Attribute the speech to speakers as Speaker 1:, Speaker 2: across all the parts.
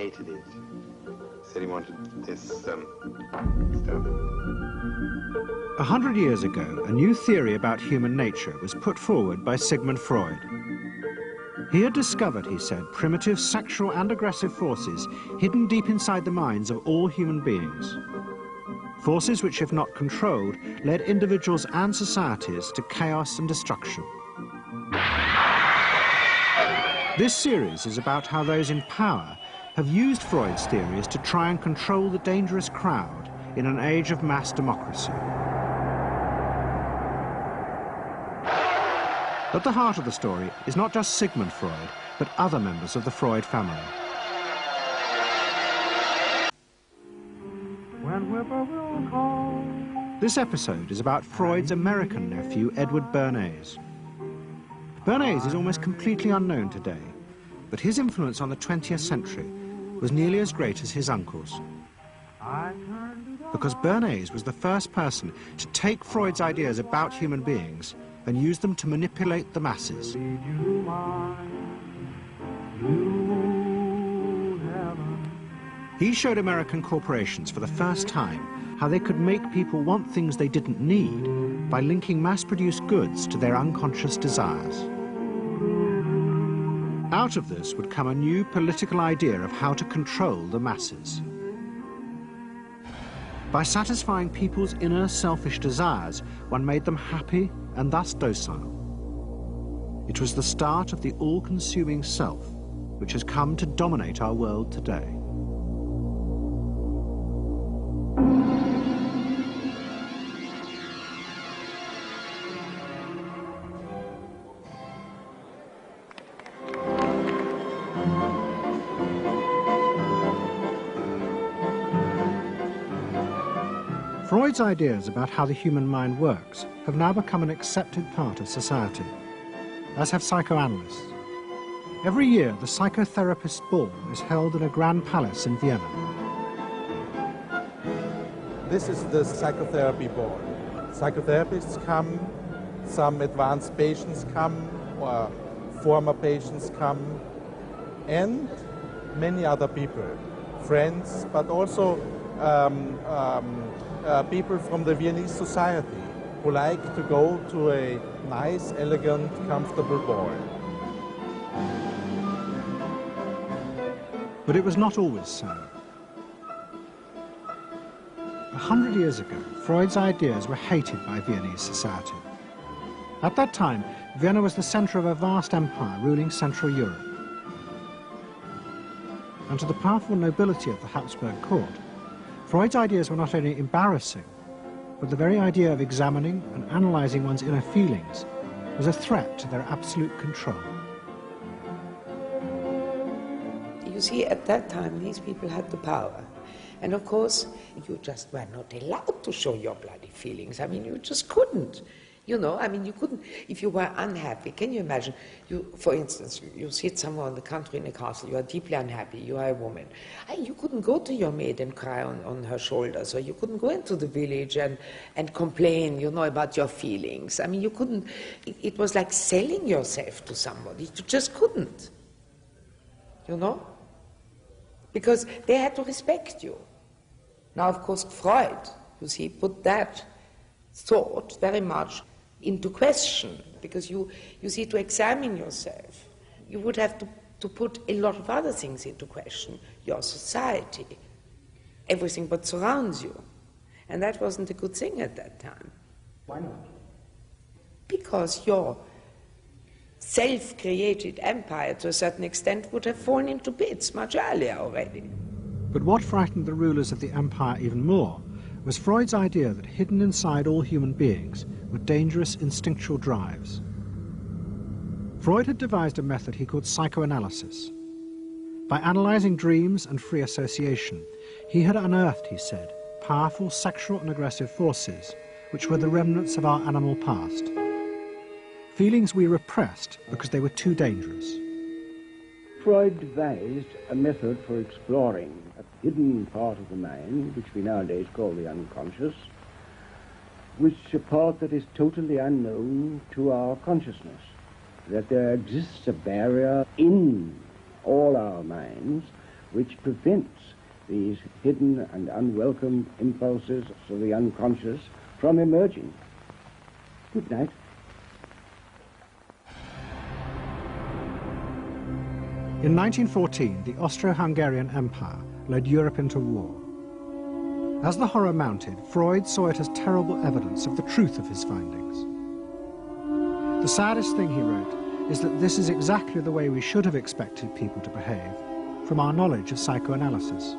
Speaker 1: hated it. Said he wanted this stuff.
Speaker 2: 100 years ago, a new theory about human nature was put forward by Sigmund Freud. He had discovered, he said, primitive sexual and aggressive forces hidden deep inside the minds of all human beings. Forces which, if not controlled, led individuals and societies to chaos and destruction. This series is about how those in power have used Freud's theories to try and control the dangerous crowd in an age of mass democracy. At the heart of the story is not just Sigmund Freud, but other members of the Freud family. This episode is about Freud's American nephew, Edward Bernays. Bernays is almost completely unknown today, but his influence on the 20th century was nearly as great as his uncle's. Because Bernays was the first person to take Freud's ideas about human beings and use them to manipulate the masses. He showed American corporations for the first time how they could make people want things they didn't need by linking mass-produced goods to their unconscious desires. Out of this would come a new political idea of how to control the masses. By satisfying people's inner selfish desires, one made them happy and thus docile. It was the start of the all-consuming self, which has come to dominate our world today. Freud's ideas about how the human mind works have now become an accepted part of society, as have psychoanalysts. Every year, the psychotherapist ball is held in a grand palace in Vienna.
Speaker 3: This is the psychotherapy ball. Psychotherapists come, some advanced patients come, or former patients come, and many other people, friends, but also people from the Viennese society who like to go to a nice, elegant, comfortable ball.
Speaker 2: But it was not always so. 100 years ago, Freud's ideas were hated by Viennese society. At that time, Vienna was the center of a vast empire ruling Central Europe. And to the powerful nobility of the Habsburg court, Freud's ideas were not only embarrassing, but the very idea of examining and analyzing one's inner feelings was a threat to their absolute control.
Speaker 4: You see, at that time, these people had the power. And of course, you just were not allowed to show your bloody feelings. I mean, you just couldn't. You know, I mean, you couldn't, if you were unhappy, can you imagine, for instance, you sit somewhere in the country in a castle, you are deeply unhappy, you are a woman. You couldn't go to your maid and cry on her shoulders, or you couldn't go into the village and complain, you know, about your feelings. I mean, you couldn't, it was like selling yourself to somebody, you just couldn't, you know, because they had to respect you. Now, of course, Freud, you see, put that thought very much into question, because you see, to examine yourself, you would have to put a lot of other things into question, your society, everything what surrounds you. And that wasn't a good thing at that time.
Speaker 5: Why not?
Speaker 4: Because your self-created empire, to a certain extent, would have fallen into bits much earlier already.
Speaker 2: But what frightened the rulers of the empire even more was Freud's idea that hidden inside all human beings were dangerous instinctual drives. Freud had devised a method he called psychoanalysis. By analyzing dreams and free association, he had unearthed, he said, powerful sexual and aggressive forces, which were the remnants of our animal past. Feelings we repressed because they were too dangerous.
Speaker 5: Freud devised a method for exploring a hidden part of the mind, which we nowadays call the unconscious, which is a part that is totally unknown to our consciousness, that there exists a barrier in all our minds which prevents these hidden and unwelcome impulses of the unconscious from emerging. Good night.
Speaker 2: In 1914, the Austro-Hungarian Empire led Europe into war. As the horror mounted, Freud saw it as terrible evidence of the truth of his findings. The saddest thing, he wrote, is that this is exactly the way we should have expected people to behave, from our knowledge of psychoanalysis.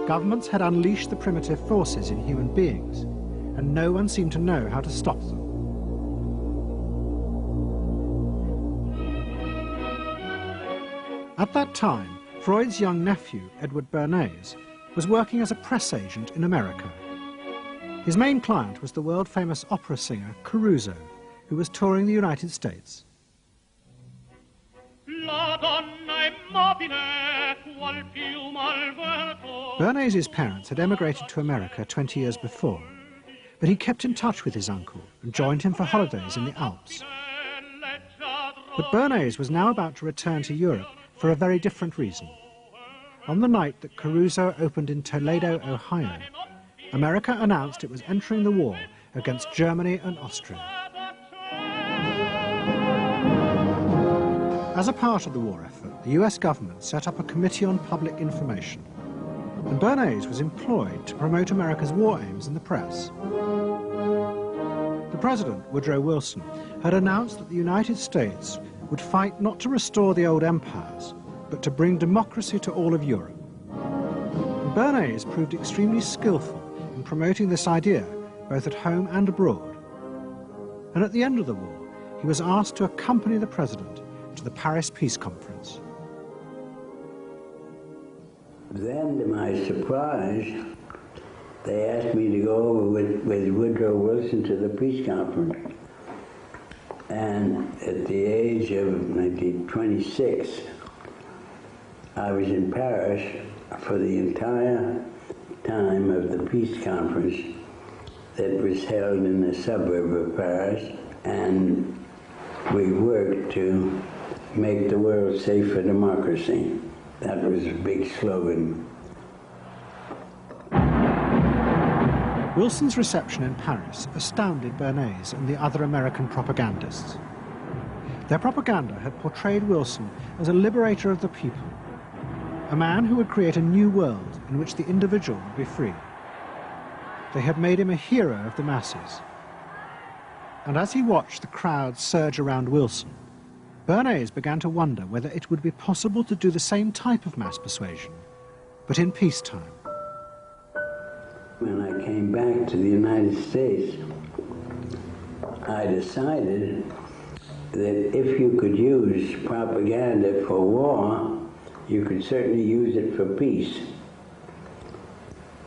Speaker 2: Governments had unleashed the primitive forces in human beings, and no one seemed to know how to stop them. At that time, Freud's young nephew, Edward Bernays, was working as a press agent in America. His main client was the world-famous opera singer Caruso, who was touring the United States. Bernays' parents had emigrated to America 20 years before, but he kept in touch with his uncle and joined him for holidays in the Alps. But Bernays was now about to return to Europe for a very different reason. On the night that Caruso opened in Toledo, Ohio, America announced it was entering the war against Germany and Austria. As a part of the war effort, the US government set up a Committee on Public Information, and Bernays was employed to promote America's war aims in the press. The President, Woodrow Wilson, had announced that the United States would fight not to restore the old empires, but to bring democracy to all of Europe. And Bernays proved extremely skillful in promoting this idea, both at home and abroad. And at the end of the war, he was asked to accompany the President to the Paris Peace Conference.
Speaker 6: Then, to my surprise, they asked me to go over with Woodrow Wilson to the peace conference. And at the age of 26, I was in Paris for the entire time of the peace conference that was held in the suburb of Paris, and we worked to make the world safe for democracy. That was a big slogan.
Speaker 2: Wilson's reception in Paris astounded Bernays and the other American propagandists. Their propaganda had portrayed Wilson as a liberator of the people, a man who would create a new world in which the individual would be free. They had made him a hero of the masses. And as he watched the crowd surge around Wilson, Bernays began to wonder whether it would be possible to do the same type of mass persuasion, but in peacetime.
Speaker 6: When I came back to the United States, I decided that if you could use propaganda for war, you could certainly use it for peace.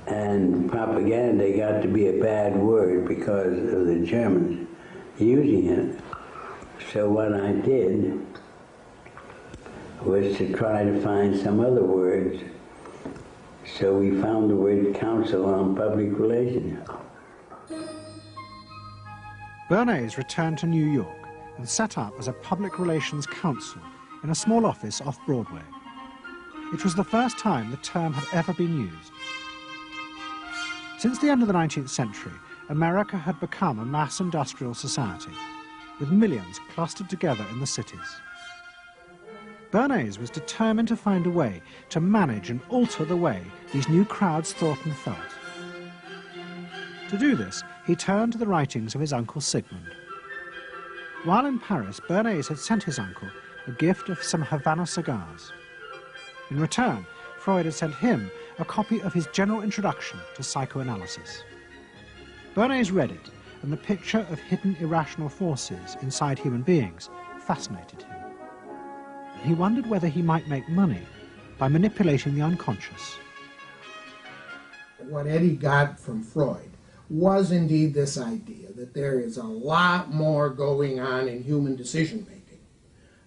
Speaker 6: And propaganda got to be a bad word because of the Germans using it. So what I did was to try to find some other words. So we found the word Council on Public Relations.
Speaker 2: Bernays returned to New York and set up as a public relations counsel in a small office off Broadway. It was the first time the term had ever been used. Since the end of the 19th century, America had become a mass industrial society, with millions clustered together in the cities. Bernays was determined to find a way to manage and alter the way these new crowds thought and felt. To do this, he turned to the writings of his uncle Sigmund. While in Paris, Bernays had sent his uncle a gift of some Havana cigars. In return, Freud had sent him a copy of his general introduction to psychoanalysis. Bernays read it, and the picture of hidden irrational forces inside human beings fascinated him. He wondered whether he might make money by manipulating the unconscious.
Speaker 7: What Eddie got from Freud was indeed this idea that there is a lot more going on in human decision-making,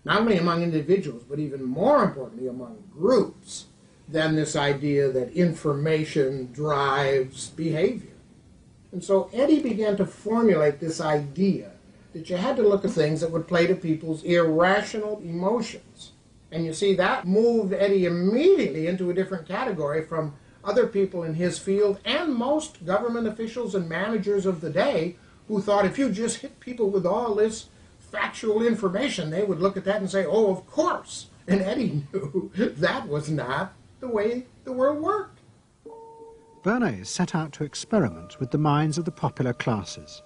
Speaker 7: not only among individuals, but even more importantly among groups, than this idea that information drives behavior. And so Eddie began to formulate this idea that you had to look at things that would play to people's irrational emotions And you see, that moved Eddie immediately into a different category from other people in his field and most government officials and managers of the day who thought if you just hit people with all this factual information, they would look at that and say, oh, of course. And Eddie knew that was not the way the world worked.
Speaker 2: Bernays set out to experiment with the minds of the popular classes.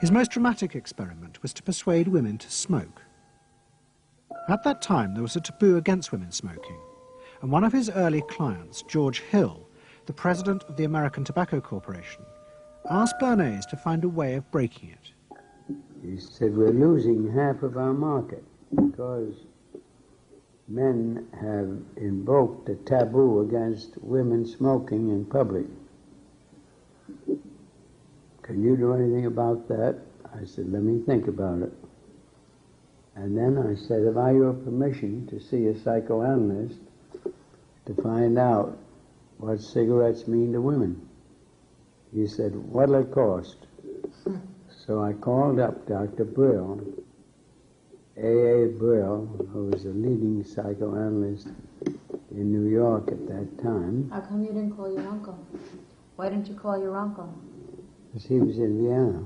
Speaker 2: His most dramatic experiment was to persuade women to smoke. At that time, there was a taboo against women smoking, and one of his early clients, George Hill, the president of the American Tobacco Corporation, asked Bernays to find a way of breaking it.
Speaker 6: He said, we're losing half of our market because men have invoked a taboo against women smoking in public. Can you do anything about that? I said, let me think about it. And then I said, have I your permission to see a psychoanalyst to find out what cigarettes mean to women? He said, what'll it cost? So I called up Dr. Brill, A.A. Brill, who was a leading psychoanalyst in New York at that time.
Speaker 8: How come you didn't call your uncle? Why didn't you call your uncle?
Speaker 6: Because he was in Vienna.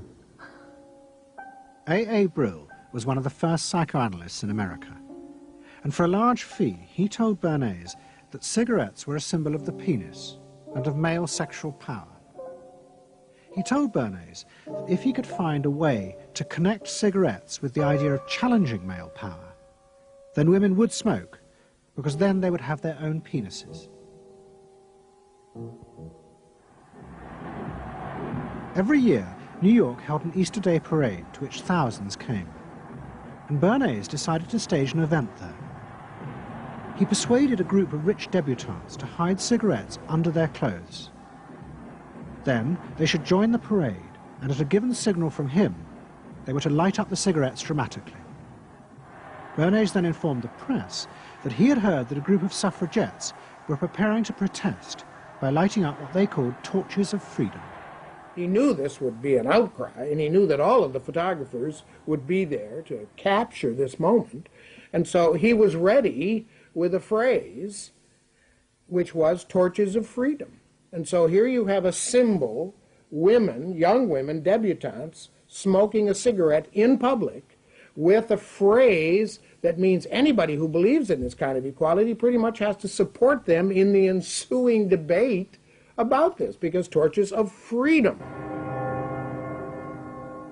Speaker 2: A.A. Brill was one of the first psychoanalysts in America, and for a large fee he told Bernays that cigarettes were a symbol of the penis and of male sexual power. He told Bernays that if he could find a way to connect cigarettes with the idea of challenging male power, then women would smoke, because then they would have their own penises. Every year, New York held an Easter Day parade to which thousands came, and Bernays decided to stage an event there. He persuaded a group of rich debutantes to hide cigarettes under their clothes. Then they should join the parade, and at a given signal from him, they were to light up the cigarettes dramatically. Bernays then informed the press that he had heard that a group of suffragettes were preparing to protest by lighting up what they called torches of freedom.
Speaker 7: He knew this would be an outcry, and he knew that all of the photographers would be there to capture this moment. And so he was ready with a phrase which was torches of freedom. And so here you have a symbol, women, young women, debutantes, smoking a cigarette in public with a phrase that means anybody who believes in this kind of equality pretty much has to support them in the ensuing debate about this, because torches of freedom.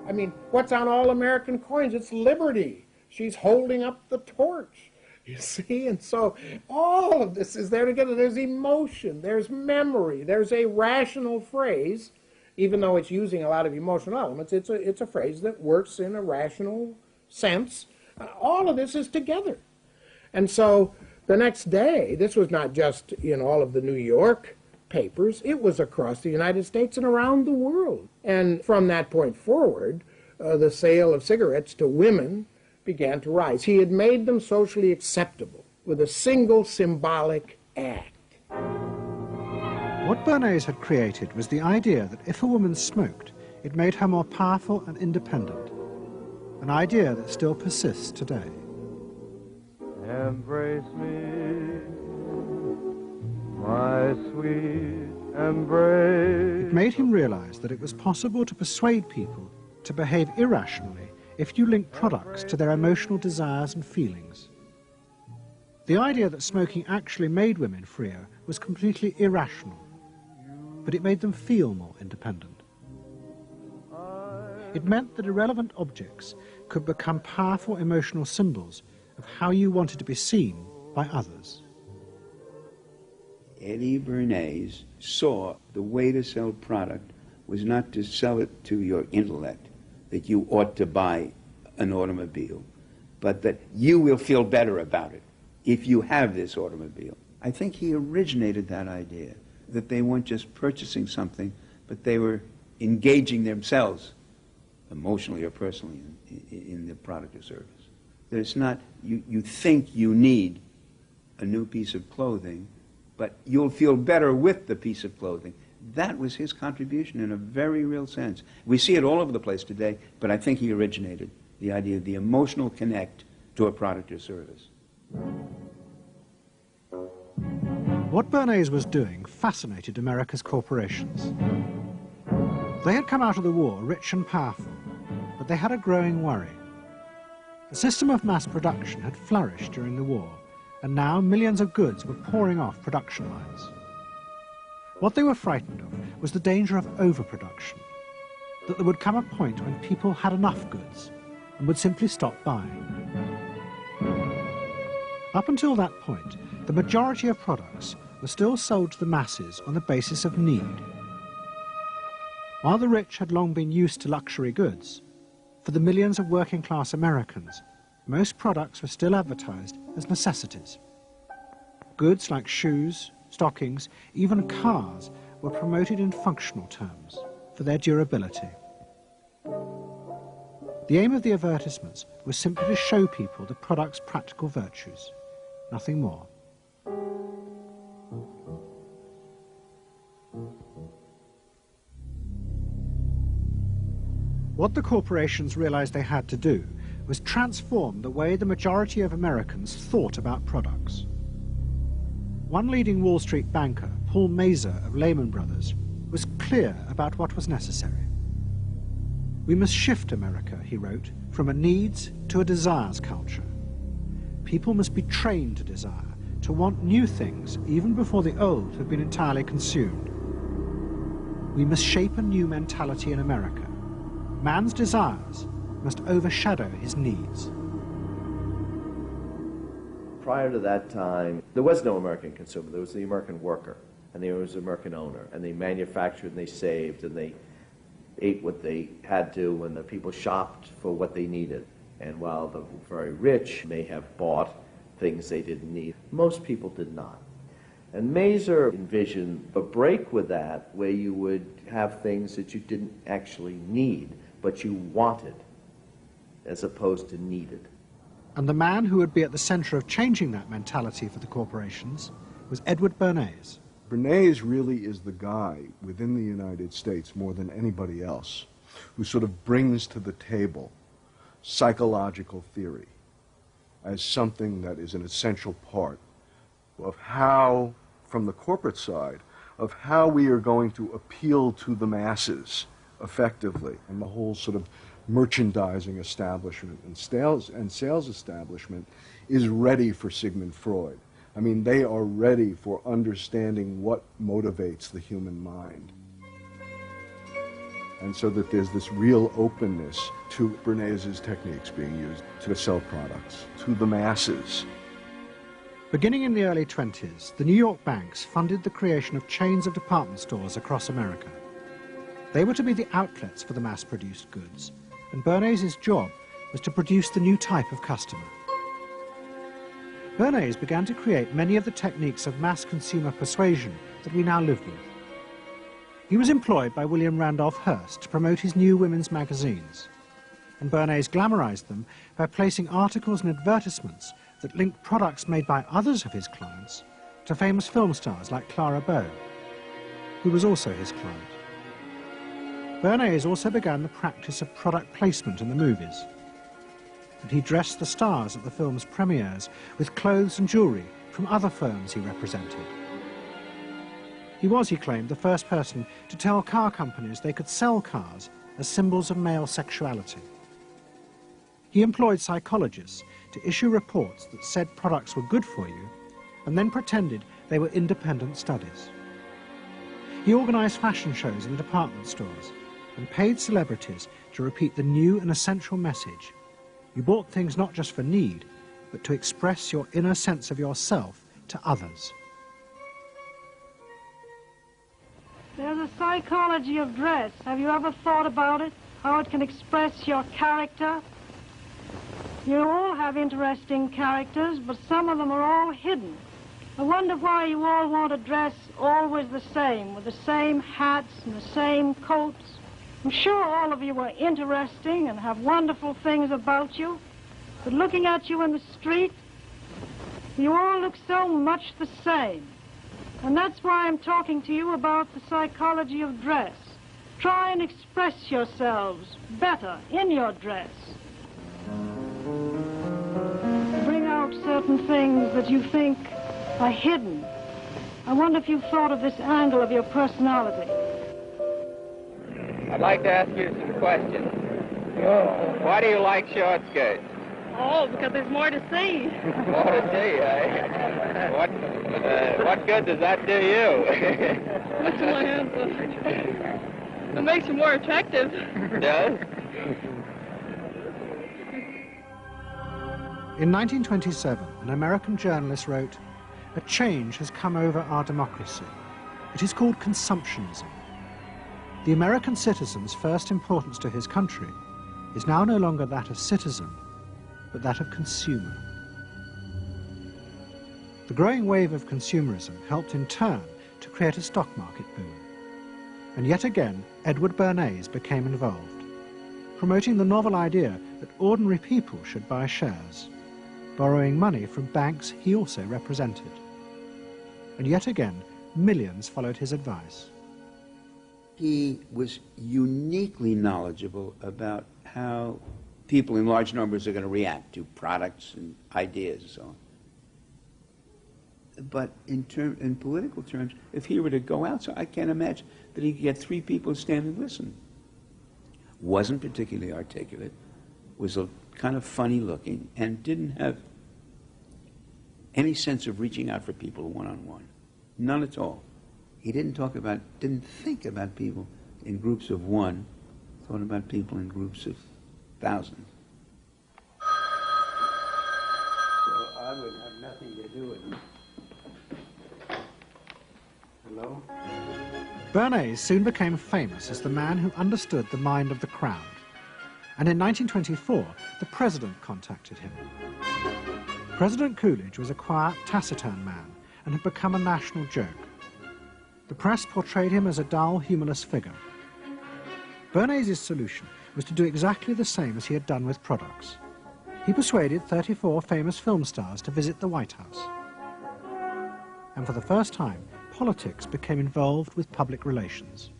Speaker 7: I mean, what's on all American coins? It's liberty. She's holding up the torch, you see? And so all of this is there together. There's emotion, there's memory, there's a rational phrase, even though it's using a lot of emotional elements. It's a phrase that works in a rational sense. All of this is together. And so the next day, this was not just in all of the New York papers, it was across the United States and around the world. And from that point forward, the sale of cigarettes to women began to rise. He had made them socially acceptable with a single symbolic act.
Speaker 2: What Bernays had created was the idea that if a woman smoked, it made her more powerful and independent, an idea that still persists today.
Speaker 9: Embrace me, my sweet embrace.
Speaker 2: It made him realize that it was possible to persuade people to behave irrationally if you link products to their emotional desires and feelings. The idea that smoking actually made women freer was completely irrational, but it made them feel more independent. It meant that irrelevant objects could become powerful emotional symbols of how you wanted to be seen by others.
Speaker 10: Eddie Bernays saw the way to sell product was not to sell it to your intellect, that you ought to buy an automobile, but that you will feel better about it if you have this automobile. I think he originated that idea, that they weren't just purchasing something, but they were engaging themselves emotionally or personally in the product or service. That it's not, you think you need a new piece of clothing, but you'll feel better with the piece of clothing. That was his contribution in a very real sense. We see it all over the place today, but I think he originated the idea of the emotional connect to a product or service.
Speaker 2: What Bernays was doing fascinated America's corporations. They had come out of the war rich and powerful, but they had a growing worry. The system of mass production had flourished during the war, and now millions of goods were pouring off production lines. What they were frightened of was the danger of overproduction, that there would come a point when people had enough goods and would simply stop buying. Up until that point, the majority of products were still sold to the masses on the basis of need. While the rich had long been used to luxury goods, for the millions of working-class Americans, most products were still advertised as necessities. Goods like shoes, stockings, even cars were promoted in functional terms for their durability. The aim of the advertisements was simply to show people the product's practical virtues, nothing more. What the corporations realized they had to do was transform the way the majority of Americans thought about products. One leading Wall Street banker, Paul Mazur of Lehman Brothers, was clear about what was necessary. We must shift America, he wrote, from a needs to a desires culture. People must be trained to desire, to want new things even before the old have been entirely consumed. We must shape a new mentality in America. Man's desires must overshadow his needs.
Speaker 11: Prior to that time, there was no American consumer. There was the American worker, and there was the American owner, and they manufactured and they saved and they ate what they had to, and the people shopped for what they needed. And while the very rich may have bought things they didn't need, most people did not. And Mazur envisioned a break with that, where you would have things that you didn't actually need, but you wanted, as opposed to needed.
Speaker 2: And the man who would be at the center of changing that mentality for the corporations was Edward Bernays.
Speaker 12: Bernays really is the guy within the United States, more than anybody else, who sort of brings to the table psychological theory as something that is an essential part of how, from the corporate side, of how we are going to appeal to the masses effectively. And the whole sort of merchandising establishment and sales establishment is ready for Sigmund Freud. I mean, they are ready for understanding what motivates the human mind. And so that there's this real openness to Bernays' techniques being used to sell products to the masses.
Speaker 2: Beginning in the early 20s, the New York banks funded the creation of chains of department stores across America. They were to be the outlets for the mass-produced goods, and Bernays' job was to produce the new type of customer. Bernays began to create many of the techniques of mass consumer persuasion that we now live with. He was employed by William Randolph Hearst to promote his new women's magazines, and Bernays glamorized them by placing articles and advertisements that linked products made by others of his clients to famous film stars like Clara Bow, who was also his client. Bernays also began the practice of product placement in the movies, and he dressed the stars at the film's premieres with clothes and jewellery from other firms he represented. He was, he claimed, the first person to tell car companies they could sell cars as symbols of male sexuality. He employed psychologists to issue reports that said products were good for you and then pretended they were independent studies. He organised fashion shows in the department stores and paid celebrities to repeat the new and essential message: you bought things not just for need, but to express your inner sense of yourself to others.
Speaker 13: There's a psychology of dress. Have you ever thought about it? How it can express your character? You all have interesting characters, but some of them are all hidden. I wonder why you all want to dress always the same, with the same hats and the same coats. I'm sure all of you are interesting and have wonderful things about you, but looking at you in the street, you all look so much the same. And that's why I'm talking to you about the psychology of dress. Try and express yourselves better in your dress. Bring out out certain things that you think are hidden. I wonder if you've thought of this angle of your personality.
Speaker 14: I'd like to ask you some questions. Why do you like short skirts?
Speaker 15: Oh, because there's more to see.
Speaker 14: More to see, eh? What good does that do you?
Speaker 15: What's my answer? It makes you more attractive.
Speaker 14: It does?
Speaker 2: In 1927, an American journalist wrote, "A change has come over our democracy. It is called consumptionism. The American citizen's first importance to his country is now no longer that of citizen, but that of consumer." The growing wave of consumerism helped in turn to create a stock market boom. And yet again, Edward Bernays became involved, promoting the novel idea that ordinary people should buy shares, borrowing money from banks he also represented. And yet again, millions followed his advice.
Speaker 10: He was uniquely knowledgeable about how people in large numbers are going to react to products and ideas and so on. But in political terms, if he were to go out, so I can't imagine that he could get 3 people to stand and listen. Wasn't particularly articulate, was a kind of funny looking, and didn't have any sense of reaching out for people one-on-one. None at all. He didn't think about people in groups of one, thought about people in groups of thousands.
Speaker 5: So I would have nothing to do with him. Hello?
Speaker 2: Bernays soon became famous as the man who understood the mind of the crowd. And in 1924, the president contacted him. President Coolidge was a quiet, taciturn man and had become a national joke. The press portrayed him as a dull, humorless figure. Bernays' solution was to do exactly the same as he had done with products. He persuaded 34 famous film stars to visit the White House. And for the first time, politics became involved with public relations.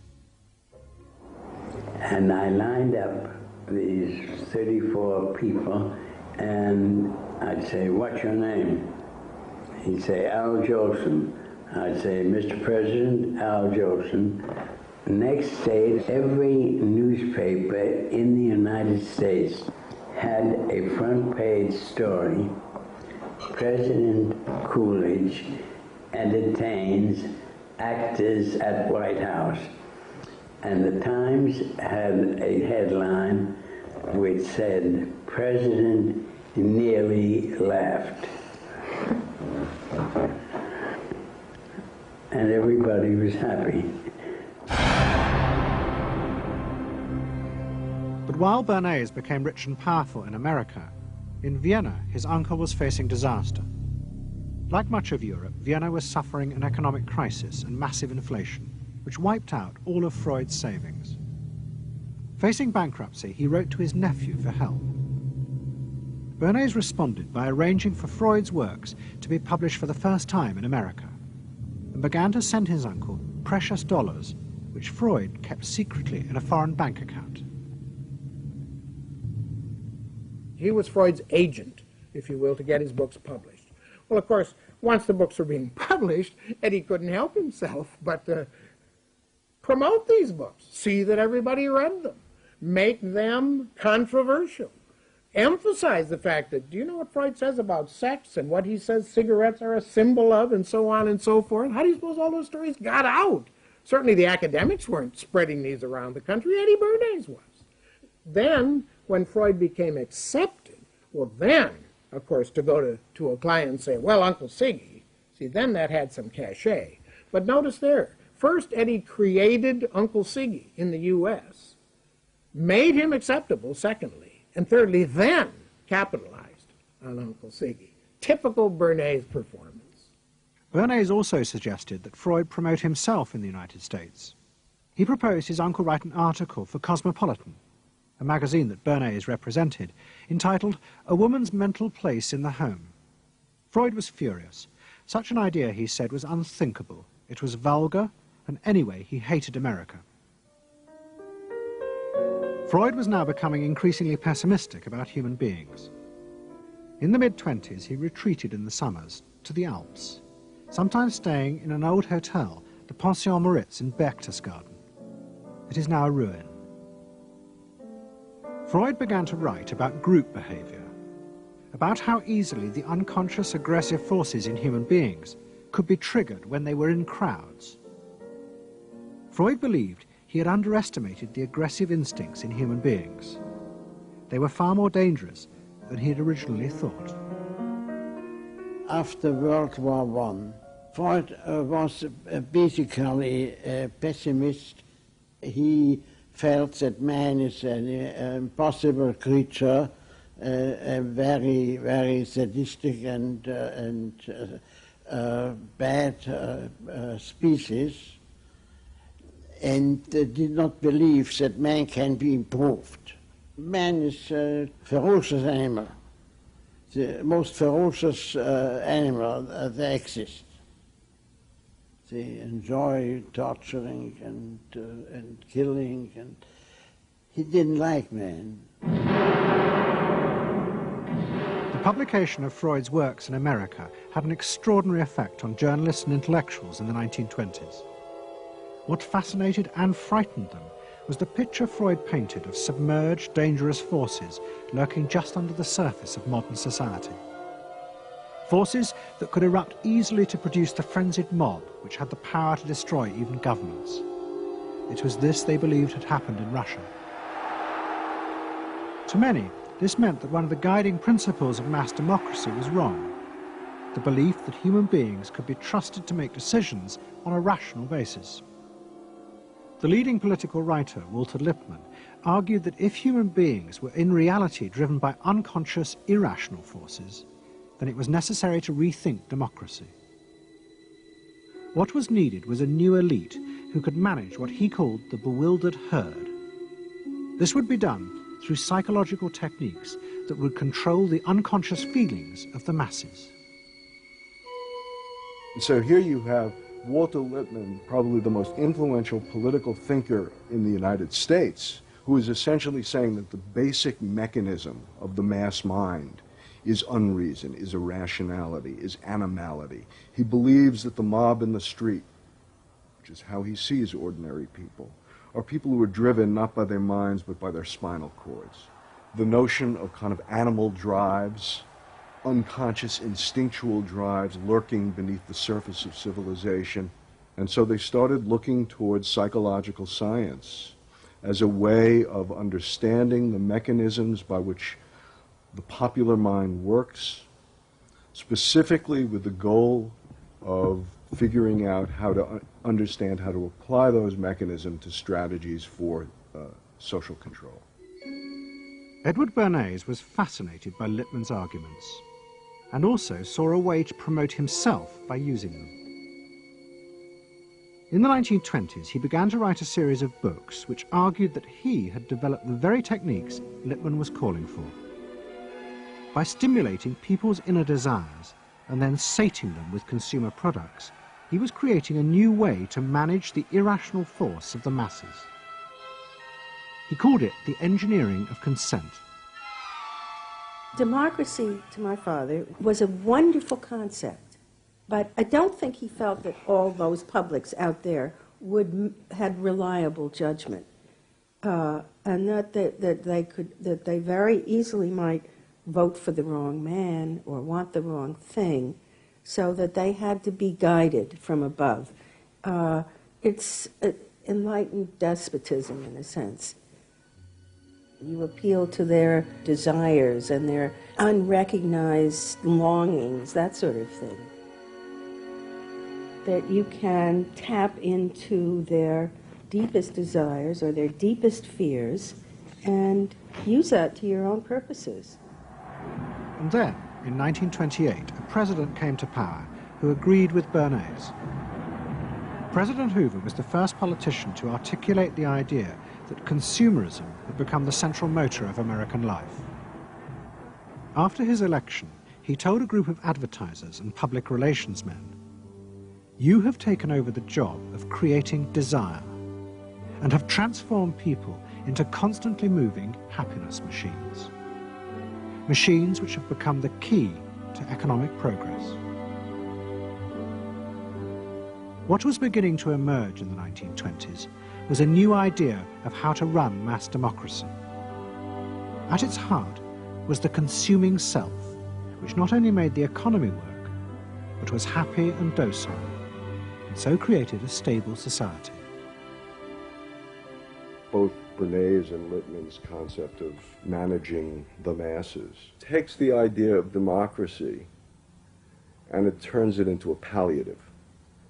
Speaker 6: And I lined up these 34 people, and I'd say, "What's your name?" He'd say, "Al Jolson." I'd say, "Mr. President, Al Jolson." Next day, every newspaper in the United States had a front page story. President Coolidge entertains actors at White House. And the Times had a headline which said, "President nearly laughed." And everybody was happy.
Speaker 2: But while Bernays became rich and powerful in America, in Vienna his uncle was facing disaster. Like much of Europe, Vienna was suffering an economic crisis and massive inflation, which wiped out all of Freud's savings. Facing bankruptcy, he wrote to his nephew for help. Bernays responded by arranging for Freud's works to be published for the first time in America, and began to send his uncle precious dollars, which Freud kept secretly in a foreign bank account.
Speaker 7: He was Freud's agent, if you will, to get his books published. Well, of course, once the books were being published, Eddie couldn't help himself but to promote these books, see that everybody read them, make them controversial, emphasize the fact that, do you know what Freud says about sex and what he says cigarettes are a symbol of, and so on and so forth? How do you suppose all those stories got out? Certainly the academics weren't spreading these around the country. Eddie Bernays was. Then, when Freud became accepted, well then, of course, to go to a client and say, "Well, Uncle Siggy," see, then that had some cachet. But notice there, first Eddie created Uncle Siggy in the U.S., made him acceptable, secondly, and thirdly, then capitalized on Uncle Siggy. Typical Bernays performance.
Speaker 2: Bernays also suggested that Freud promote himself in the United States. He proposed his uncle write an article for Cosmopolitan, a magazine that Bernays represented, entitled "A Woman's Mental Place in the Home." Freud was furious. Such an idea, he said, was unthinkable. It was vulgar, and anyway, he hated America. Freud was now becoming increasingly pessimistic about human beings. In the mid-20s, he retreated in the summers to the Alps, sometimes staying in an old hotel, the Pension Moritz in Berchtesgaden. It is now a ruin. Freud began to write about group behavior, about how easily the unconscious aggressive forces in human beings could be triggered when they were in crowds. Freud believed he had underestimated the aggressive instincts in human beings. They were far more dangerous than he had originally thought.
Speaker 16: After World War I, Freud was basically a pessimist. He felt that man is an impossible creature, a very, very sadistic and bad species, and did not believe that man can be improved. Man is a ferocious animal, the most ferocious animal that exists. They enjoy torturing and killing, and he didn't like man.
Speaker 2: The publication of Freud's works in America had an extraordinary effect on journalists and intellectuals in the 1920s. What fascinated and frightened them was the picture Freud painted of submerged, dangerous forces lurking just under the surface of modern society. Forces that could erupt easily to produce the frenzied mob which had the power to destroy even governments. It was this they believed had happened in Russia. To many, this meant that one of the guiding principles of mass democracy was wrong. The belief that human beings could be trusted to make decisions on a rational basis. The leading political writer, Walter Lippmann, argued that if human beings were in reality driven by unconscious, irrational forces, then it was necessary to rethink democracy. What was needed was a new elite who could manage what he called the bewildered herd. This would be done through psychological techniques that would control the unconscious feelings of the masses.
Speaker 12: So here you have Walter Lippmann, probably the most influential political thinker in the United States, who is essentially saying that the basic mechanism of the mass mind is unreason, is irrationality, is animality. He believes that the mob in the street, which is how he sees ordinary people, are people who are driven not by their minds but by their spinal cords. The notion of kind of animal drives, unconscious instinctual drives lurking beneath the surface of civilization. And so they started looking towards psychological science as a way of understanding the mechanisms by which the popular mind works, specifically with the goal of figuring out how to understand how to apply those mechanisms to strategies for social control.
Speaker 2: Edward Bernays was fascinated by Lippmann's arguments and also saw a way to promote himself by using them. In the 1920s, he began to write a series of books which argued that he had developed the very techniques Lippmann was calling for. By stimulating people's inner desires and then sating them with consumer products, he was creating a new way to manage the irrational force of the masses. He called it the engineering of consent.
Speaker 17: Democracy, to my father, was a wonderful concept, but I don't think he felt that all those publics out there had reliable judgment, and that they very easily might vote for the wrong man or want the wrong thing, so that they had to be guided from above. It's enlightened despotism in a sense. You appeal to their desires and their unrecognized longings, that sort of thing. That you can tap into their deepest desires or their deepest fears and use that to your own purposes.
Speaker 2: And then, in 1928, a president came to power who agreed with Bernays. President Hoover was the first politician to articulate the idea that consumerism had become the central motor of American life. After his election, he told a group of advertisers and public relations men, "You have taken over the job of creating desire and have transformed people into constantly moving happiness machines. machines which have become the key to economic progress. What was beginning to emerge in the 1920s was a new idea of how to run mass democracy. At its heart was the consuming self, which not only made the economy work, but was happy and docile, and so created a stable society.
Speaker 12: Both Bernays and Littman's concept of managing the masses takes the idea of democracy and it turns it into a palliative.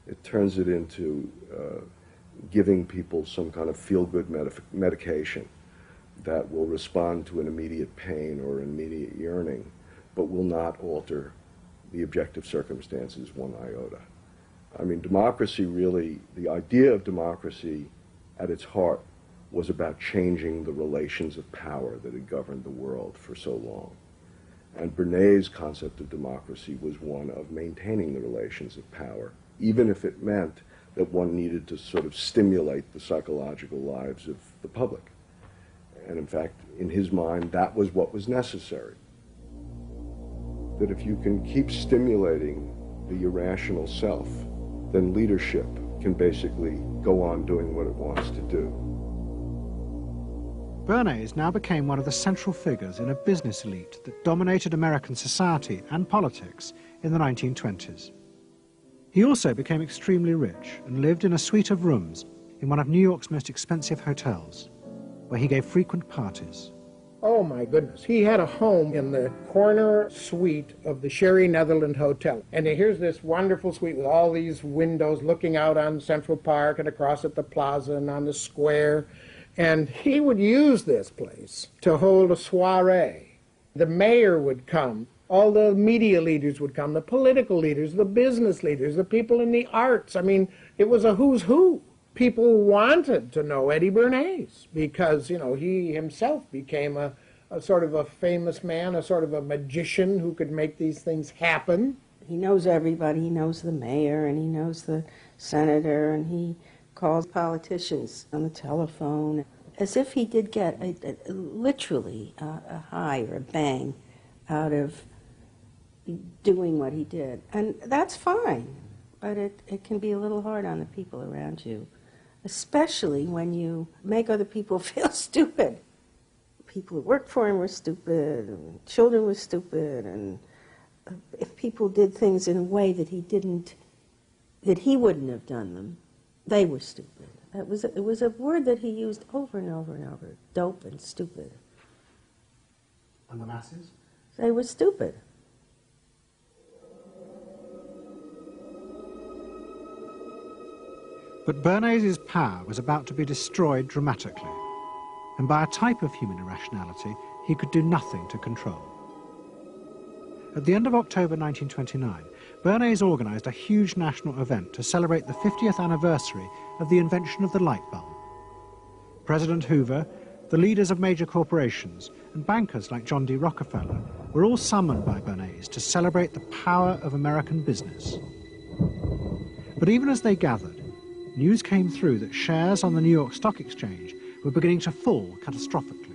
Speaker 12: It turns it into giving people some kind of feel-good medication that will respond to an immediate pain or an immediate yearning, but will not alter the objective circumstances one iota. I mean, democracy really, the idea of democracy at its heart was about changing the relations of power that had governed the world for so long. And Bernays' concept of democracy was one of maintaining the relations of power, even if it meant that one needed to sort of stimulate the psychological lives of the public. And in fact, in his mind, that was what was necessary. That if you can keep stimulating the irrational self, then leadership can basically go on doing what it wants to do.
Speaker 2: Bernays now became one of the central figures in a business elite that dominated American society and politics in the 1920s. He also became extremely rich and lived in a suite of rooms in one of New York's most expensive hotels, where he gave frequent parties.
Speaker 7: Oh my goodness, he had a home in the corner suite of the Sherry Netherland Hotel. And here's this wonderful suite with all these windows looking out on Central Park and across at the plaza and on the square. And he would use this place to hold a soiree. The mayor would come, all the media leaders would come, the political leaders, the business leaders, the people in the arts. I mean, it was a who's who. People wanted to know Eddie Bernays because, you know, he himself became a sort of a famous man, a sort of a magician who could make these things happen.
Speaker 17: He knows everybody. He knows the mayor and he knows the senator, and he calls politicians on the telephone, as if he did get literally a high or a bang out of doing what he did. And that's fine, but it can be a little hard on the people around you, especially when you make other people feel stupid. People who worked for him were stupid, and children were stupid, and if people did things in a way that he wouldn't have done them, they were stupid. It was a word that he used over and over and over, dope and stupid.
Speaker 2: And the masses?
Speaker 17: They were stupid.
Speaker 2: But Bernays' power was about to be destroyed dramatically, and by a type of human irrationality he could do nothing to control. At the end of October 1929, Bernays organised a huge national event to celebrate the 50th anniversary of the invention of the light bulb. President Hoover, the leaders of major corporations, and bankers like John D. Rockefeller were all summoned by Bernays to celebrate the power of American business. But even as they gathered, news came through that shares on the New York Stock Exchange were beginning to fall catastrophically.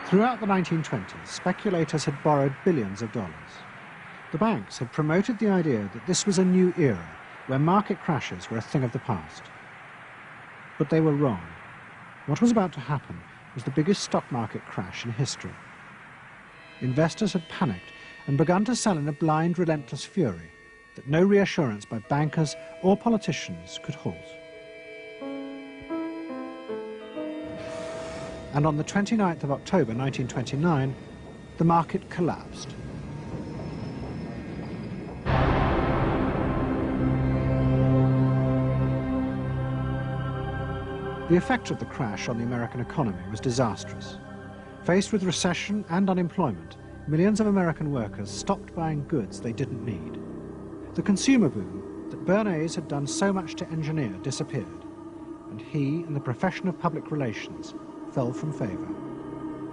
Speaker 2: Throughout the 1920s, speculators had borrowed billions of dollars. The banks had promoted the idea that this was a new era where market crashes were a thing of the past. But they were wrong. What was about to happen was the biggest stock market crash in history. Investors had panicked and begun to sell in a blind, relentless fury that no reassurance by bankers or politicians could halt. And on the 29th of October 1929, the market collapsed. The effect of the crash on the American economy was disastrous. Faced with recession and unemployment, millions of American workers stopped buying goods they didn't need. The consumer boom that Bernays had done so much to engineer disappeared, and he and the profession of public relations fell from favour.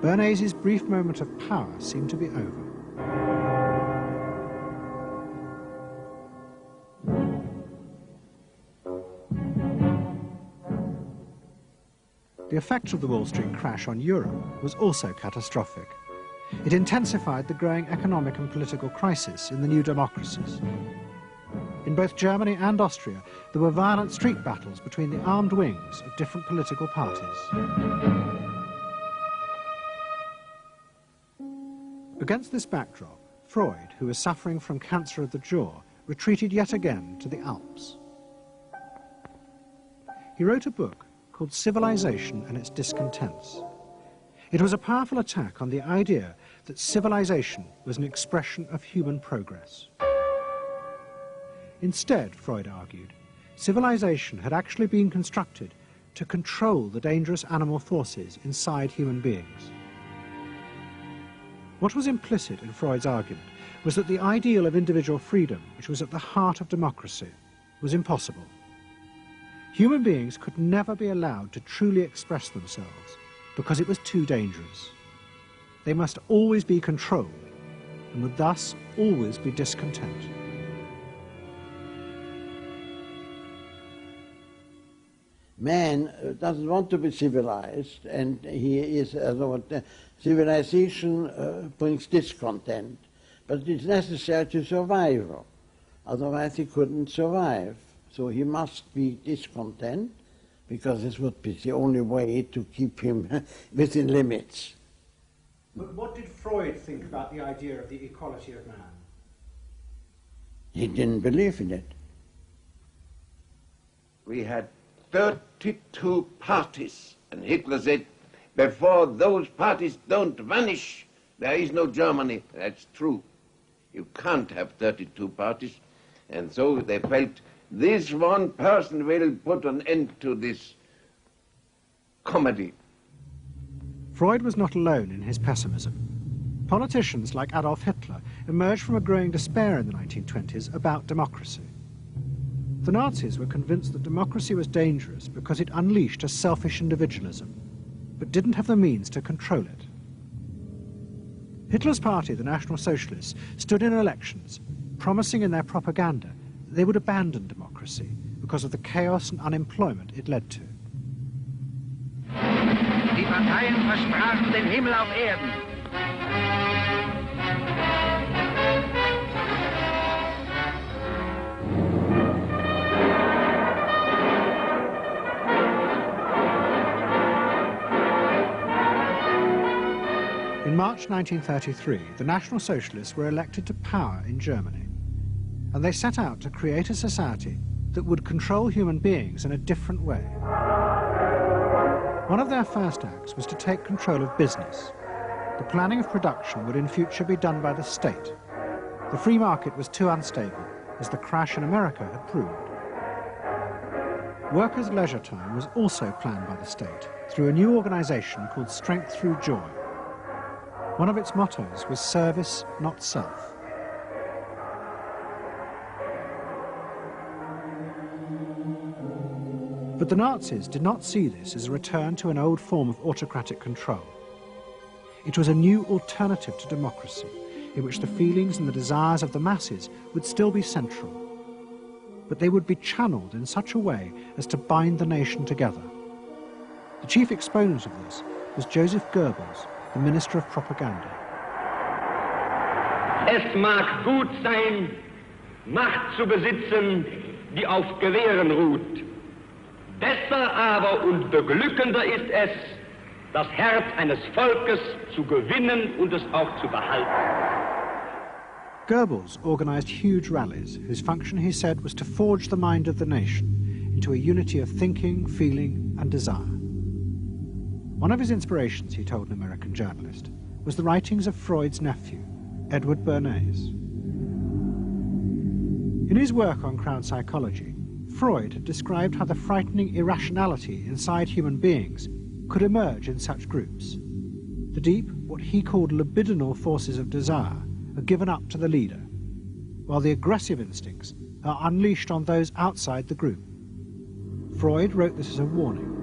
Speaker 2: Bernays' brief moment of power seemed to be over. The effect of the Wall Street crash on Europe was also catastrophic. It intensified the growing economic and political crisis in the new democracies. In both Germany and Austria, there were violent street battles between the armed wings of different political parties. Against this backdrop, Freud, who was suffering from cancer of the jaw, retreated yet again to the Alps. He wrote a book called Civilization and Its Discontents. It was a powerful attack on the idea that civilization was an expression of human progress. Instead, Freud argued, civilization had actually been constructed to control the dangerous animal forces inside human beings. What was implicit in Freud's argument was that the ideal of individual freedom, which was at the heart of democracy, was impossible. Human beings could never be allowed to truly express themselves because it was too dangerous. They must always be controlled and would thus always be discontent.
Speaker 16: Man doesn't want to be civilized, and he is, civilization brings discontent, but it's necessary to survival. Otherwise he couldn't survive. So he must be discontent, because this would be the only way to keep him within limits.
Speaker 2: But what did Freud think about the idea of the equality of man?
Speaker 16: He didn't believe in it.
Speaker 18: We had 32 parties, and Hitler said, before those parties don't vanish, there is no Germany. That's true. You can't have 32 parties. And so they felt, this one person will put an end to this comedy.
Speaker 2: Freud was not alone in his pessimism. Politicians like Adolf Hitler emerged from a growing despair in the 1920s about democracy. The Nazis were convinced that democracy was dangerous because it unleashed a selfish individualism, but didn't have the means to control it. Hitler's party, the National Socialists, stood in elections, promising in their propaganda that they would abandon democracy because of the chaos and unemployment it led to.
Speaker 19: Die Parteien versprachen den Himmel auf Erden.
Speaker 2: In March 1933, the National Socialists were elected to power in Germany, and they set out to create a society that would control human beings in a different way. One of their first acts was to take control of business. The planning of production would in future be done by the state. The free market was too unstable, as the crash in America had proved. Workers' leisure time was also planned by the state through a new organization called Strength Through Joy. One of its mottos was service, not self. But the Nazis did not see this as a return to an old form of autocratic control. It was a new alternative to democracy, in which the feelings and the desires of the masses would still be central, but they would be channeled in such a way as to bind the nation together. The chief exponent of this was Joseph Goebbels, the Minister of Propaganda.
Speaker 20: Es mag gut sein, Macht zu besitzen, die auf Gewehren ruht. Besser aber und beglückender ist es, das Herz eines Volkes zu gewinnen und es auch zu behalten.
Speaker 2: Goebbels organized huge rallies whose function, he said, was to forge the mind of the nation into a unity of thinking, feeling and desire. One of his inspirations, he told an American journalist, was the writings of Freud's nephew, Edward Bernays. In his work on crowd psychology, Freud had described how the frightening irrationality inside human beings could emerge in such groups. The deep, what he called libidinal forces of desire are given up to the leader, while the aggressive instincts are unleashed on those outside the group. Freud wrote this as a warning,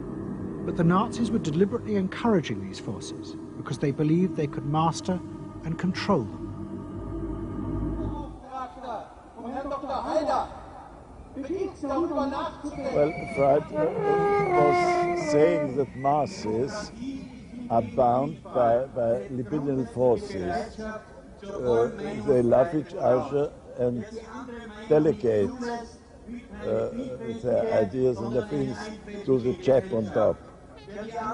Speaker 2: but the Nazis were deliberately encouraging these forces because they believed they could master and control them.
Speaker 21: Well, Freud was saying that masses are bound by libidinal forces. They love each other and delegate their ideas and their feelings to the chap on top.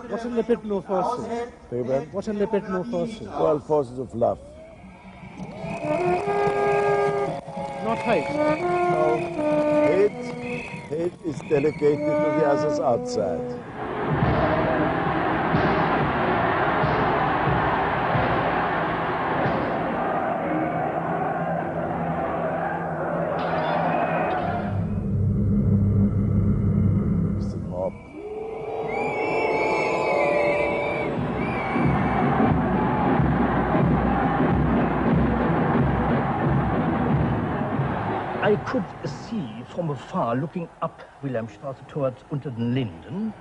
Speaker 2: What are libidinal forces? What are libidinal forces?
Speaker 21: Well, forces of love.
Speaker 2: Not hate?
Speaker 21: No. Hate is delegated to the others outside.
Speaker 22: I could see from afar, looking up Wilhelmstraße towards Unter den Linden,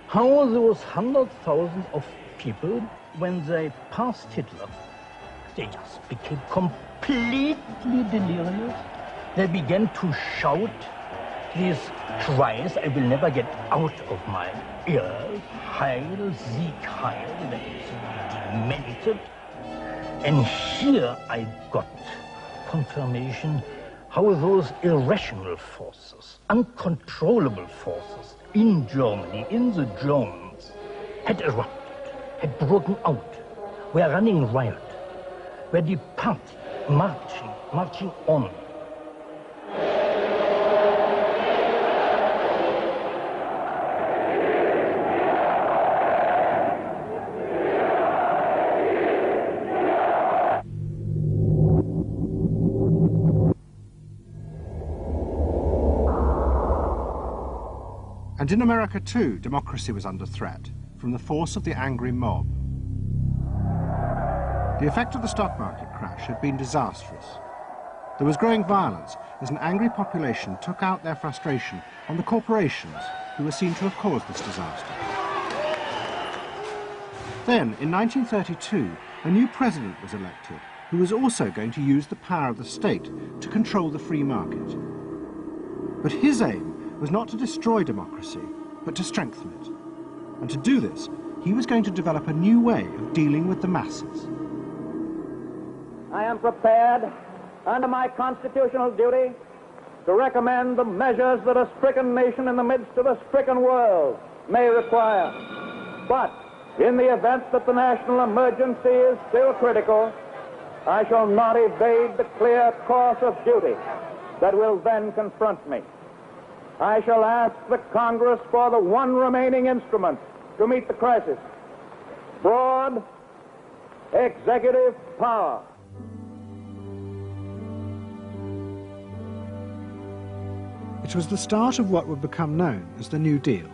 Speaker 22: how those 100,000 of people, when they passed Hitler, they just became completely delirious. They began to shout these cries I will never get out of my ears. Heil, Sieg, Heil. They demented. And here I got confirmation how those irrational forces, uncontrollable forces in Germany, in the Germans, had erupted, had broken out, were running riot, were departing, marching on.
Speaker 2: And in America too, democracy was under threat from the force of the angry mob. The effect of the stock market crash had been disastrous. There was growing violence as an angry population took out their frustration on the corporations who were seen to have caused this disaster. Then, in 1932, a new president was elected who was also going to use the power of the state to control the free market. But his aim was not to destroy democracy, but to strengthen it. And to do this, he was going to develop a new way of dealing with the masses.
Speaker 23: I am prepared, under my constitutional duty, to recommend the measures that a stricken nation in the midst of a stricken world may require. But in the event that the national emergency is still critical, I shall not evade the clear course of duty that will then confront me. I shall ask the Congress for the one remaining instrument to meet the crisis: broad executive power.
Speaker 2: It was the start of what would become known as the New Deal.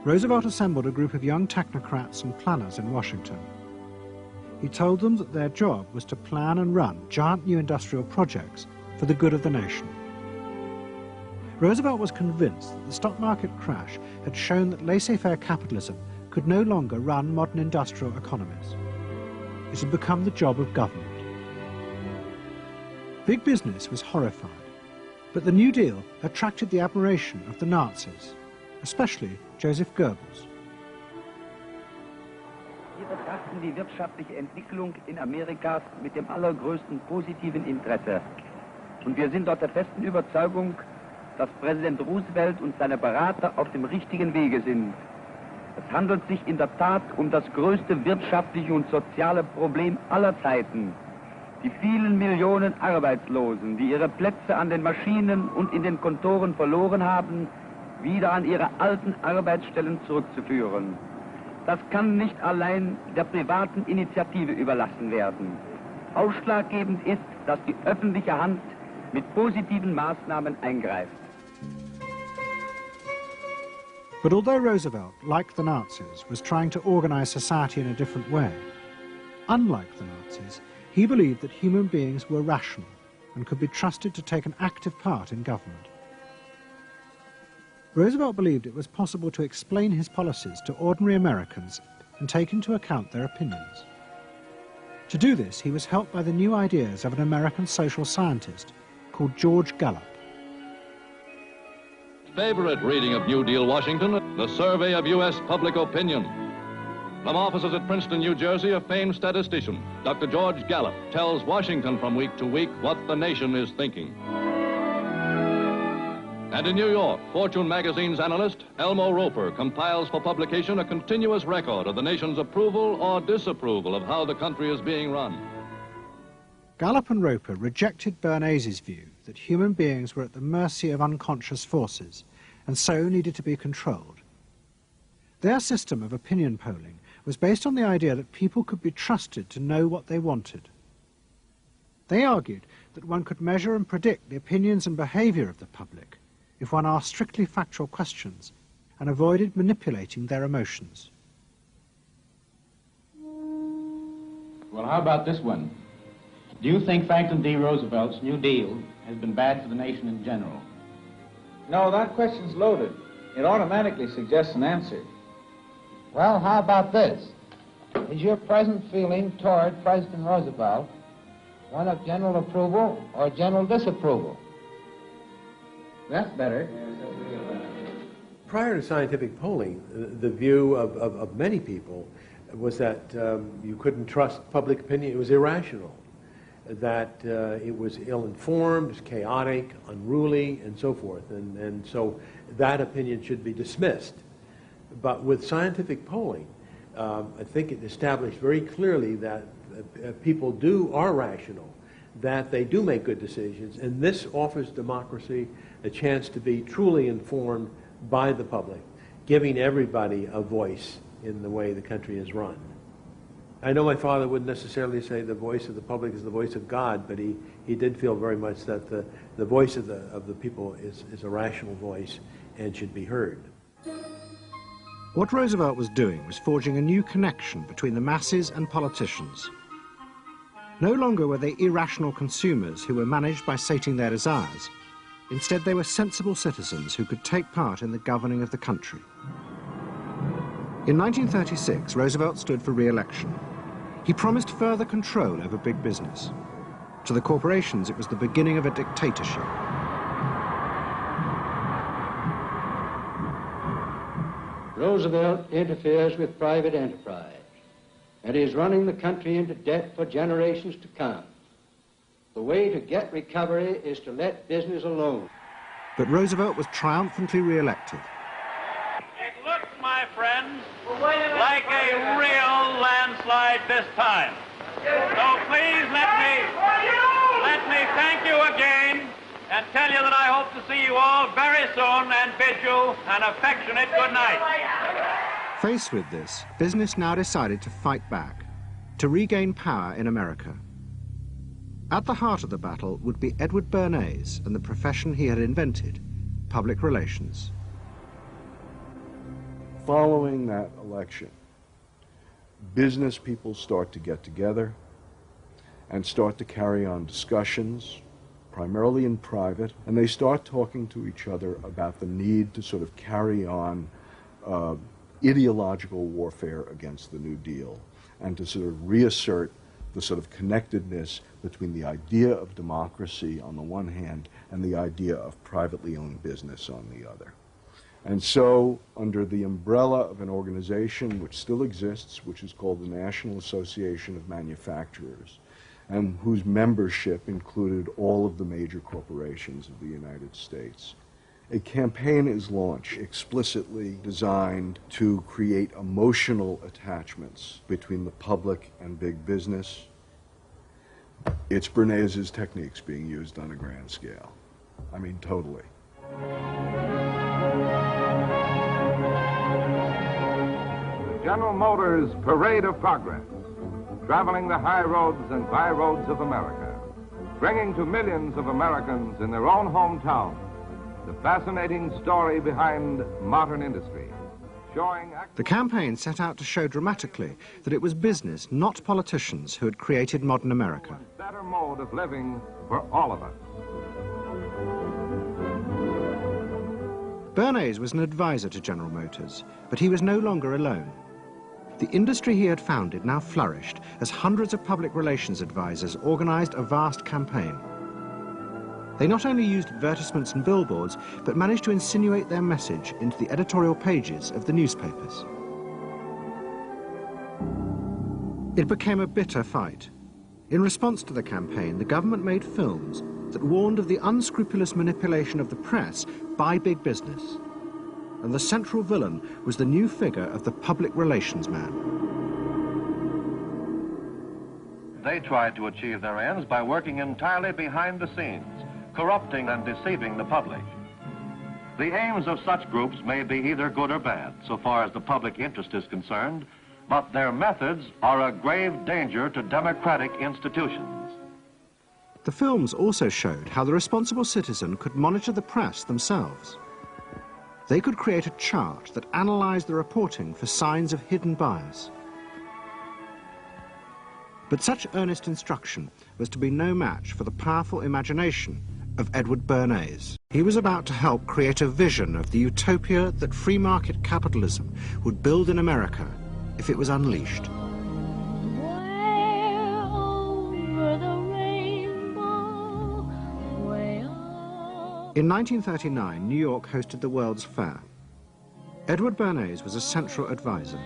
Speaker 2: Roosevelt assembled a group of young technocrats and planners in Washington. He told them that their job was to plan and run giant new industrial projects for the good of the nation. Roosevelt was convinced that the stock market crash had shown that laissez-faire capitalism could no longer run modern industrial economies. It had become the job of government. Big business was horrified, but the New Deal attracted the admiration of the Nazis, especially Joseph Goebbels.
Speaker 24: Wir betrachten die wirtschaftliche Entwicklung in Amerika mit dem allergrößten positiven Interesse. Und wir sind dort der festen Überzeugung, dass Präsident Roosevelt und seine Berater auf dem richtigen Wege sind. Es handelt sich in der Tat um das größte wirtschaftliche und soziale Problem aller Zeiten. Die vielen Millionen Arbeitslosen, die ihre Plätze an den Maschinen und in den Kontoren verloren haben, wieder an ihre alten Arbeitsstellen zurückzuführen. Das kann nicht allein der privaten Initiative überlassen werden. Ausschlaggebend ist, dass die öffentliche Hand mit positiven Maßnahmen eingreift.
Speaker 2: But although Roosevelt, like the Nazis, was trying to organize society in a different way, unlike the Nazis, he believed that human beings were rational and could be trusted to take an active part in government. Roosevelt believed it was possible to explain his policies to ordinary Americans and take into account their opinions. To do this, he was helped by the new ideas of an American social scientist called George Gallup.
Speaker 1: favorite reading of New Deal Washington, the survey of U.S. public opinion. From offices at Princeton, New Jersey, a famed statistician, Dr. George Gallup, tells Washington from week to week what the nation is thinking. And in New York, Fortune magazine's analyst, Elmo Roper, compiles for publication a continuous record of the nation's approval or disapproval of how the country is being run.
Speaker 2: Gallup and Roper rejected Bernays' view that human beings were at the mercy of unconscious forces and so needed to be controlled. Their system of opinion polling was based on the idea that people could be trusted to know what they wanted. They argued that one could measure and predict the opinions and behavior of the public if one asked strictly factual questions and avoided manipulating their emotions.
Speaker 3: Well, how about this one? Do you think Franklin D. Roosevelt's New Deal has been bad for the nation in general?
Speaker 4: No, that question's loaded. It automatically suggests an answer.
Speaker 8: Well, how about this? Is your present feeling toward President Roosevelt one of general approval or general disapproval?
Speaker 4: That's better.
Speaker 25: Prior to scientific polling, the view of many people was that you couldn't trust public opinion. It was irrational, that it was ill-informed, it was chaotic, unruly, and so forth. And so that opinion should be dismissed. But with scientific polling, I think it established very clearly that people are rational, that they do make good decisions, and this offers democracy a chance to be truly informed by the public, giving everybody a voice in the way the country is run. I know my father wouldn't necessarily say the voice of the public is the voice of God, but he did feel very much that the voice of the people is a rational voice and should be heard.
Speaker 2: What Roosevelt was doing was forging a new connection between the masses and politicians. No longer were they irrational consumers who were managed by sating their desires. Instead, they were sensible citizens who could take part in the governing of the country. In 1936, Roosevelt stood for re-election. He promised further control over big business. To the corporations, it was the beginning of a dictatorship.
Speaker 26: Roosevelt interferes with private enterprise and is running the country into debt for generations to come. The way to get recovery is to let business alone.
Speaker 2: But Roosevelt was triumphantly re-elected.
Speaker 27: It looks, my friends, like a real landslide this time. So please let me thank you again and tell you that I hope to see you all very soon and bid you an affectionate good night.
Speaker 2: Faced with this, business now decided to fight back, to regain power in America. At the heart of the battle would be Edward Bernays and the profession he had invented, public relations.
Speaker 12: Following that election, business people start to get together and start to carry on discussions, primarily in private, and they start talking to each other about the need to sort of carry on ideological warfare against the New Deal and to sort of reassert the sort of connectedness between the idea of democracy on the one hand and the idea of privately owned business on the other. And so, under the umbrella of an organization which still exists, which is called the National Association of Manufacturers, and whose membership included all of the major corporations of the United States, a campaign is launched explicitly designed to create emotional attachments between the public and big business. It's Bernays' techniques being used on a grand scale. I mean, totally.
Speaker 28: General Motors' Parade of Progress, traveling the high roads and byroads of America, bringing to millions of Americans in their own hometown the fascinating story behind modern industry, showing...
Speaker 2: The campaign set out to show dramatically that it was business, not politicians, who had created modern America.
Speaker 28: A better mode of living for all of us.
Speaker 2: Bernays was an advisor to General Motors, but he was no longer alone. The industry he had founded now flourished as hundreds of public relations advisors organized a vast campaign. They not only used advertisements and billboards, but managed to insinuate their message into the editorial pages of the newspapers. It became a bitter fight. In response to the campaign, the government made films that warned of the unscrupulous manipulation of the press by big business. And the central villain was the new figure of the public relations man.
Speaker 5: They tried to achieve their ends by working entirely behind the scenes, corrupting and deceiving the public. The aims of such groups may be either good or bad, so far as the public interest is concerned, but their methods are a grave danger to democratic institutions.
Speaker 2: The films also showed how the responsible citizen could monitor the press themselves. They could create a chart that analyzed the reporting for signs of hidden bias. But such earnest instruction was to be no match for the powerful imagination of Edward Bernays. He was about to help create a vision of the utopia that free market capitalism would build in America if it was unleashed. In 1939, New York hosted the World's Fair. Edward Bernays was a central advisor.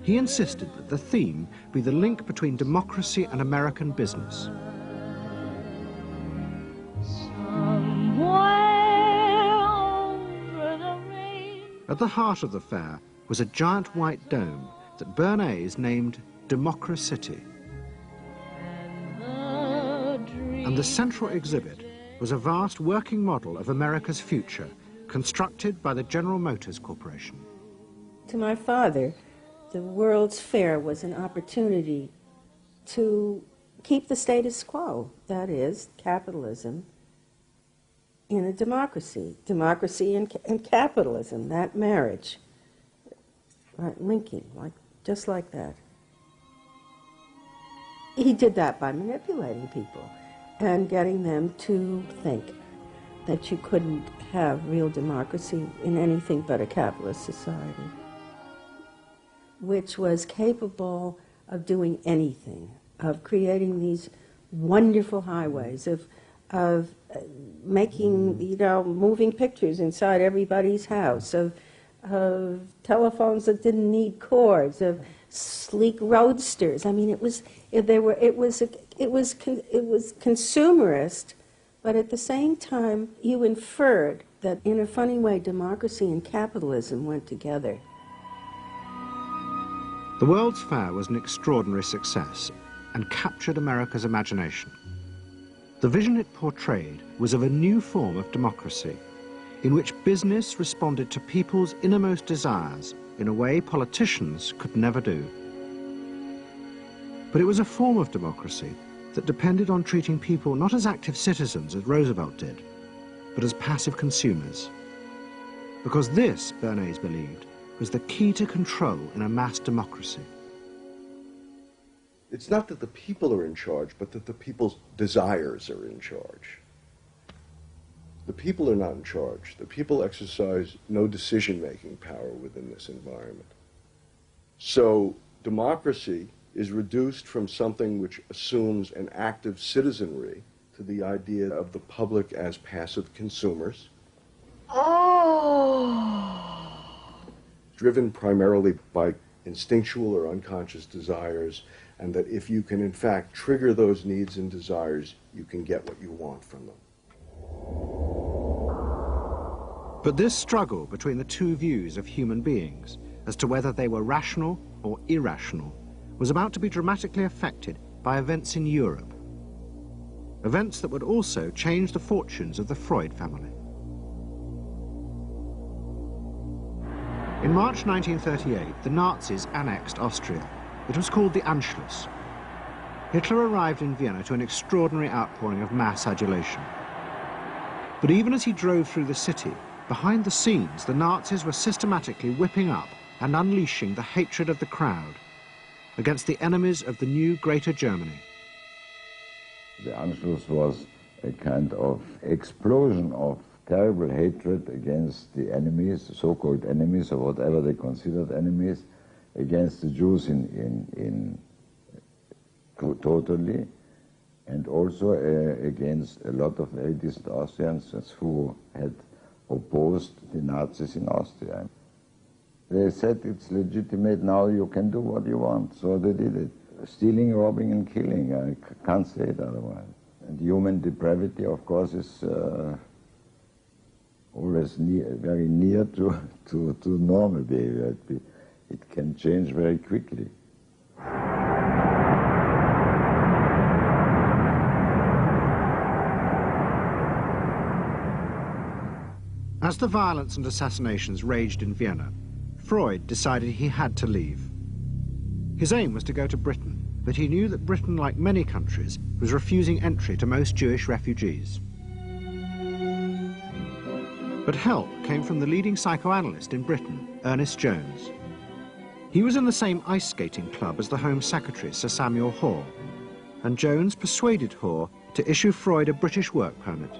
Speaker 2: He insisted that the theme be the link between democracy and American business. At the heart of the fair was a giant white dome that Bernays named Democracity. And the central exhibit was a vast working model of America's future, constructed by the General Motors Corporation.
Speaker 17: To my father, the World's Fair was an opportunity to keep the status quo, that is, capitalism in a democracy. Democracy and capitalism, that marriage, right, linking, just like that. He did that by manipulating people and getting them to think that you couldn't have real democracy in anything but a capitalist society, which was capable of doing anything, of creating these wonderful highways, of making, moving pictures inside everybody's house, of telephones that didn't need cords, of sleek roadsters. I mean, it was consumerist, but at the same time, you inferred that in a funny way, democracy and capitalism went together.
Speaker 2: The World's Fair was an extraordinary success and captured America's imagination. The vision it portrayed was of a new form of democracy, in which business responded to people's innermost desires in a way politicians could never do. But it was a form of democracy that depended on treating people not as active citizens as Roosevelt did, but as passive consumers. Because this, Bernays believed, was the key to control in a mass democracy.
Speaker 12: It's not that the people are in charge, but that the people's desires are in charge. The people are not in charge. The people exercise no decision-making power within this environment. So democracy is reduced from something which assumes an active citizenry to the idea of the public as passive consumers. Driven primarily by instinctual or unconscious desires, and that if you can in fact trigger those needs and desires, you can get what you want from them.
Speaker 2: But this struggle between the two views of human beings as to whether they were rational or irrational was about to be dramatically affected by events in Europe. Events that would also change the fortunes of the Freud family. In March 1938, the Nazis annexed Austria. It was called the Anschluss. Hitler arrived in Vienna to an extraordinary outpouring of mass adulation. But even as he drove through the city, behind the scenes, the Nazis were systematically whipping up and unleashing the hatred of the crowd against the enemies of the new Greater Germany.
Speaker 6: The Anschluss was a kind of explosion of terrible hatred against the enemies, so-called enemies, or whatever they considered enemies, against the Jews totally. and also against a lot of very distant Austrians who had opposed the Nazis in Austria. They said it's legitimate, now you can do what you want, so they did it. Stealing, robbing and killing, I can't say it otherwise. And human depravity, of course, is always very near to normal behavior. It can change very quickly.
Speaker 2: As the violence and assassinations raged in Vienna, Freud decided he had to leave. His aim was to go to Britain, but he knew that Britain, like many countries, was refusing entry to most Jewish refugees. But help came from the leading psychoanalyst in Britain, Ernest Jones. He was in the same ice skating club as the Home Secretary, Sir Samuel Hoare, and Jones persuaded Hoare to issue Freud a British work permit.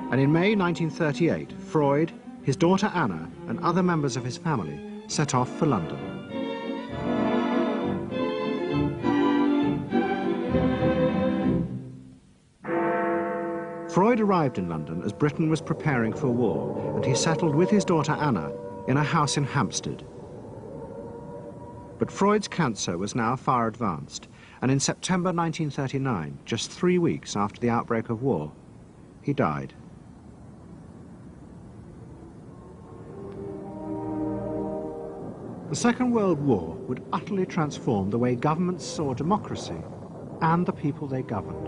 Speaker 2: And in May 1938, Freud, his daughter Anna, and other members of his family set off for London. Freud arrived in London as Britain was preparing for war, and he settled with his daughter Anna in a house in Hampstead. But Freud's cancer was now far advanced, and in September 1939, just 3 weeks after the outbreak of war, he died. The Second World War would utterly transform the way governments saw democracy and the people they governed.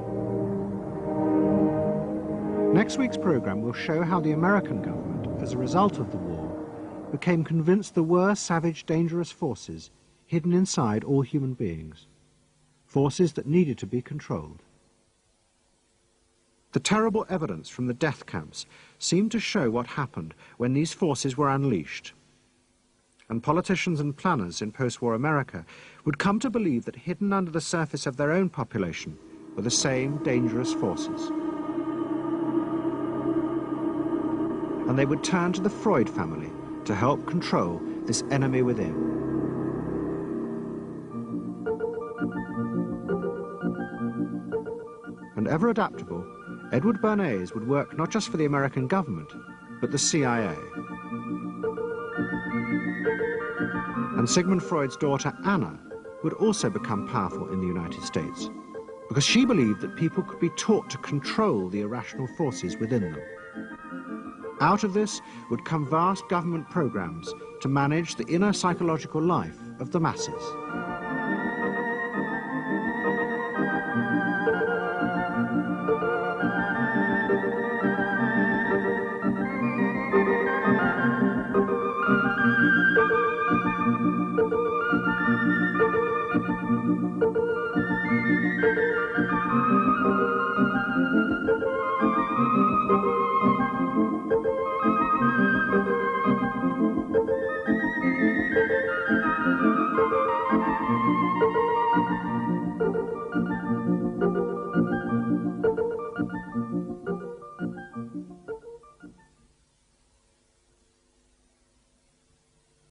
Speaker 2: Next week's program will show how the American government, as a result of the war, became convinced there were savage, dangerous forces hidden inside all human beings, forces that needed to be controlled. The terrible evidence from the death camps seemed to show what happened when these forces were unleashed. And politicians and planners in post-war America would come to believe that hidden under the surface of their own population were the same dangerous forces. And they would turn to the Freud family to help control this enemy within. And ever adaptable, Edward Bernays would work not just for the American government, but the CIA. And Sigmund Freud's daughter, Anna, would also become powerful in the United States because she believed that people could be taught to control the irrational forces within them. Out of this would come vast government programs to manage the inner psychological life of the masses.